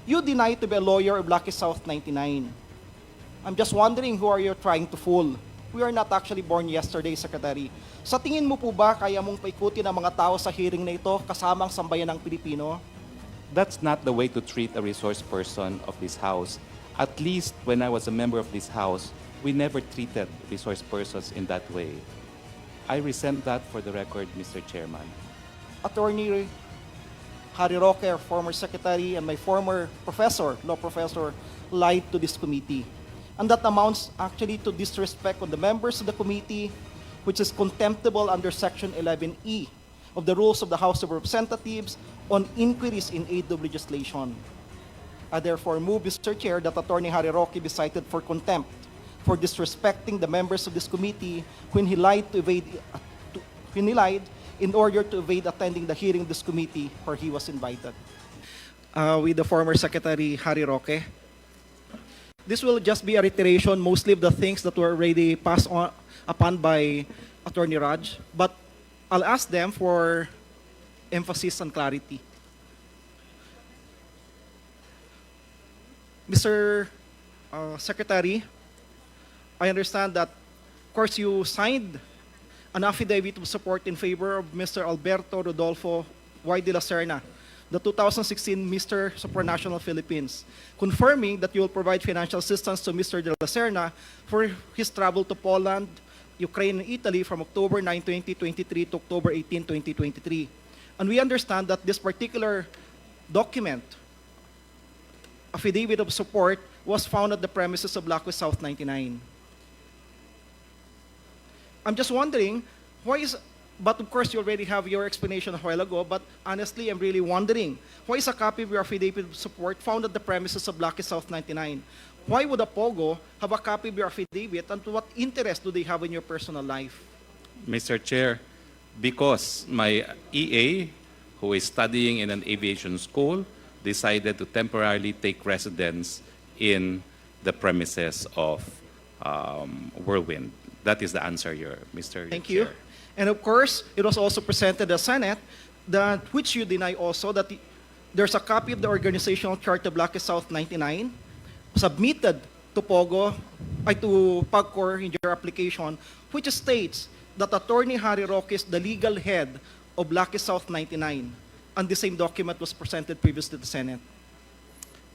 You deny to be a lawyer of Lucky South 99. I'm just wondering who are you trying to fool? We are not actually born yesterday, Secretary. Sa tingin mo po ba kaya mong paikutin ang mga tao sa hearing na ito kasama ang sambayan ng Pilipino? That's not the way to treat a resource person of this House. At least when I was a member of this House, we never treated resource persons in that way. I resent that for the record, Mr. Chairman. Attorney Harry Roque, our former secretary, and my former professor, law professor, lied to this committee. And that amounts actually to disrespect on the members of the committee, which is contemptible under Section 11E of the Rules of the House of Representatives on inquiries in aid of legislation. I therefore move, Mr. Chair, that Attorney Harry Roque be cited for contempt for disrespecting the members of this committee when he lied in order to evade attending the hearing of this committee where he was invited. With the former Secretary Harry Roque. This will just be a reiteration mostly of the things that were already passed on upon by Attorney Raj, but I'll ask them for emphasis and clarity. Mr. Secretary, I understand that, of course, you signed an affidavit of support in favor of Mr. Alberto Rodolfo Y. de la Serna, the 2016 Mr. Supranational Philippines, confirming that you will provide financial assistance to Mr. de la Serna for his travel to Poland, Ukraine, and Italy from October 9, 2023 to October 18, 2023. And we understand that this particular document, affidavit of support, was found at the premises of Lucky South 99. I'm just wondering, but of course you already have your explanation a while ago, but honestly, I'm really wondering, why is a copy of your affidavit of support found at the premises of Lucky South 99? Why would a POGO have a copy of your affidavit, and to what interest do they have in your personal life? Mr. Chair, because my EA, who is studying in an aviation school, decided to temporarily take residence in the premises of Whirlwind. That is the answer here, Mr. Thank Chair. you. And of course, it was also presented to the Senate, which you deny also, that there's a copy of the organizational chart of Lucky South 99 submitted to POGO, to PAGCOR in your application, which states that Attorney Harry Roque is the legal head of Lucky South 99. And the same document was presented previously to the Senate.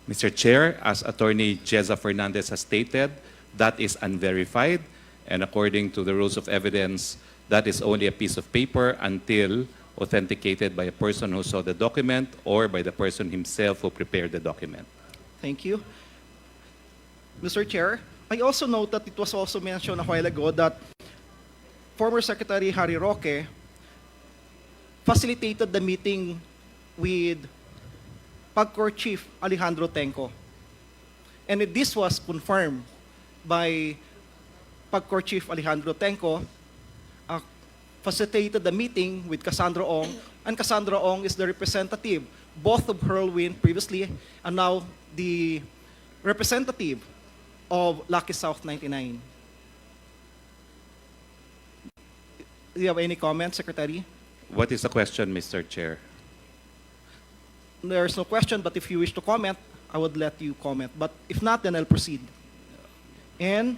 Mr. Chair, as Attorney Jeza Fernandez has stated, that is unverified, and according to the rules of evidence, that is only a piece of paper until authenticated by a person who saw the document or by the person himself who prepared the document. Thank you. Mr. Chair, I also note that it was also mentioned a while ago that former Secretary Harry Roque facilitated the meeting with PAGCOR Chief Alejandro Tenco. And this was confirmed by PAGCOR Chief Alejandro Tenco, facilitated the meeting with Cassandra Ong, and Cassandra Ong is the representative both of Whirlwind previously and now the representative of Lucky South 99. Do you have any comments, Secretary? What is the question, Mr. Chair? There's no question, but if you wish to comment, I would let you comment. But if not, then I'll proceed. And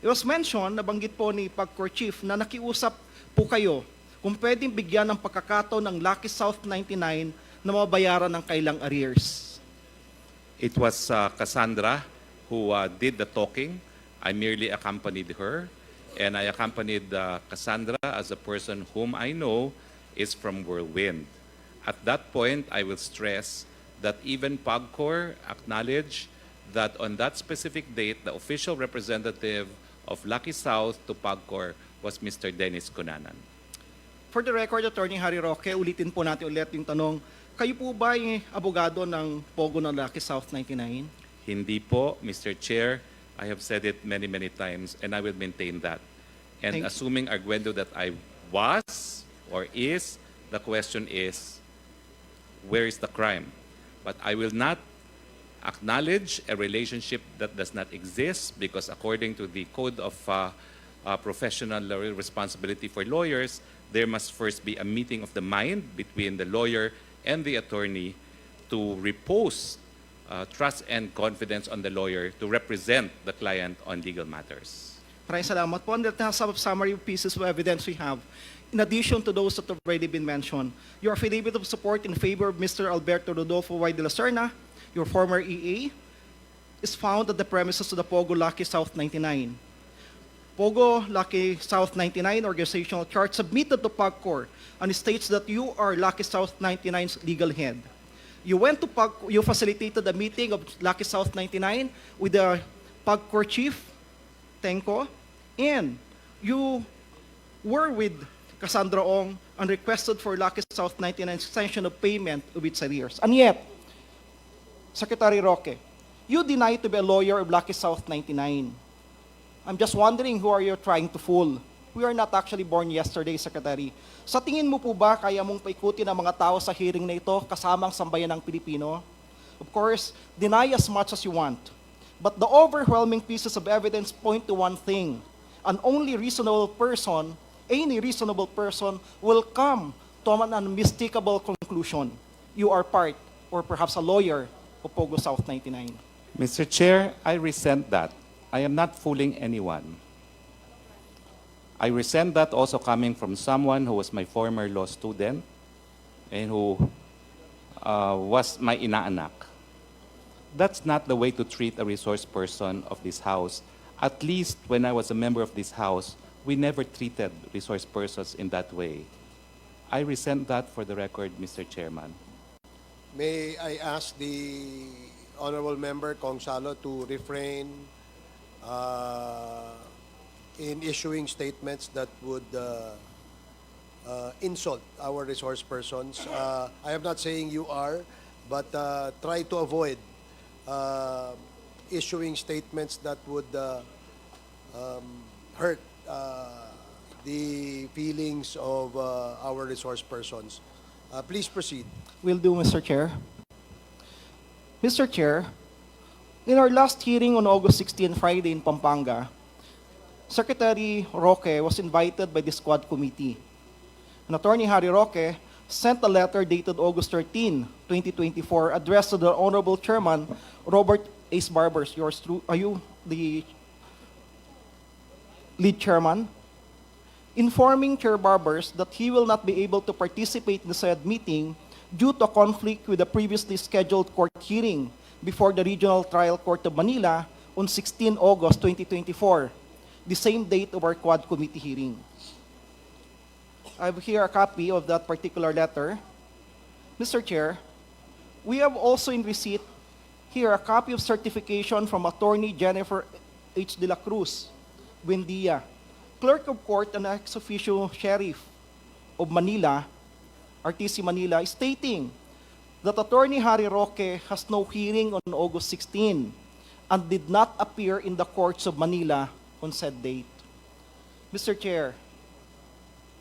it was mentioned, nabanggit po ni PAGCOR Chief, na nakiusap po kayo kung pwedeng bigyan ng pagkakataon ng Lucky South 99 na mabayaran ng kailang arrears. It was Cassandra who did the talking. I merely accompanied her, and I accompanied Cassandra as a person whom I know is from Whirlwind. At that point, I will stress that even PAGCOR acknowledged that on that specific date, the official representative of Lucky South to PAGCOR was Mr. Dennis Cunanan. For the record, Attorney Harry Roque, ulitin po natin ulit yung tanong, kayo po ba yung abogado ng POGO ng Lucky South 99? Hindi po, Mr. Chair. I have said it many, many times, and I will maintain that. And assuming, Arguendo, that I was or is, the question is, where is the crime? But I will not acknowledge a relationship that does not exist because according to the Code of Professional Responsibility for Lawyers, there must first be a meeting of the mind between the lawyer and the attorney to repose trust and confidence on the lawyer to represent the client on legal matters. Maraming salamat po. And the summary pieces of evidence we have, in addition to those that have already been mentioned, your affidavit of support in favor of Mr. Alberto Rodolfo Y. de la Serna, your former EA, is found at the premises of the Pogo Lucky South 99. Pogo Lucky South 99 organizational chart submitted to PAGCOR and states that you are Lucky South 99's legal head. You went to you facilitated a meeting of Lucky South 99 with the PAGCOR chief, Tenko, and you were with Cassandra Ong and requested for Lucky South 99 extension of payment of its arrears. And yet, Secretary Roque, you deny to be a lawyer of Lucky South 99. I'm just wondering who are you trying to fool? We are not actually born yesterday, Secretary. Sa tingin mo po ba kaya mong paikutin ang mga tao sa hearing na ito kasamang sambayan ng Pilipino? Of course, deny as much as you want. But the overwhelming pieces of evidence point to one thing. An only reasonable person, any reasonable person, will come to an unmistakable conclusion. You are part, or perhaps a lawyer, of Pogo South 99. Mr. Chair, I resent that. I am not fooling anyone. I resent that also coming from someone who was my former law student and who was my inaanak. That's not the way to treat a resource person of this House. At least when I was a member of this House, we never treated resource persons in that way. I resent that for the record, Mr. Chairman. May I ask the honorable member, Kong Salo, to refrain in issuing statements that would insult our resource persons. I am not saying you are, but try to avoid issuing statements that would hurt the feelings of our resource persons. Please proceed. Will do, Mr. Chair. Mr. Chair, in our last hearing on August 16, Friday in Pampanga, Secretary Roque was invited by the Squad Committee. And Attorney Harry Roque sent a letter dated August 13, 2024, addressed to the Honorable Chairman, Robert Ace Barbers. Are you the lead chairman? Informing Chair Barbers that he will not be able to participate in the said meeting due to a conflict with the previously scheduled court hearing before the Regional Trial Court of Manila on 16 August 2024, the same date of our Quad Committee hearing. I have here a copy of that particular letter. Mr. Chair, we have also in receipt here a copy of certification from Attorney Jennifer H. de la Cruz, Buendia, Clerk of Court and ex officio Sheriff of Manila, RTC Manila, stating that Attorney Harry Roque has no hearing on August 16 and did not appear in the courts of Manila on said date. Mr. Chair,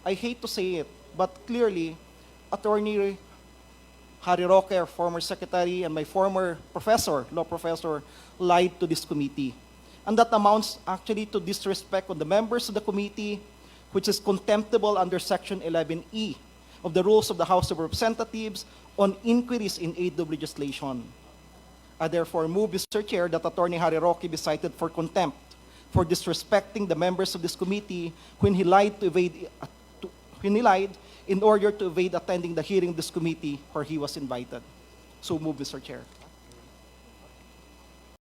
I hate to say it, but clearly, Attorney Harry Roque, our former secretary, and my former professor, law professor, lied to this committee. And that amounts actually to disrespect on the members of the committee, which is contemptible under Section 11E of the Rules of the House of Representatives on inquiries in aid of legislation. I therefore move, Mr. Chair, that Attorney Harry Roque be cited for contempt for disrespecting the members of this committee when he lied in order to evade attending the hearing of this committee where he was invited. So move, Mr. Chair.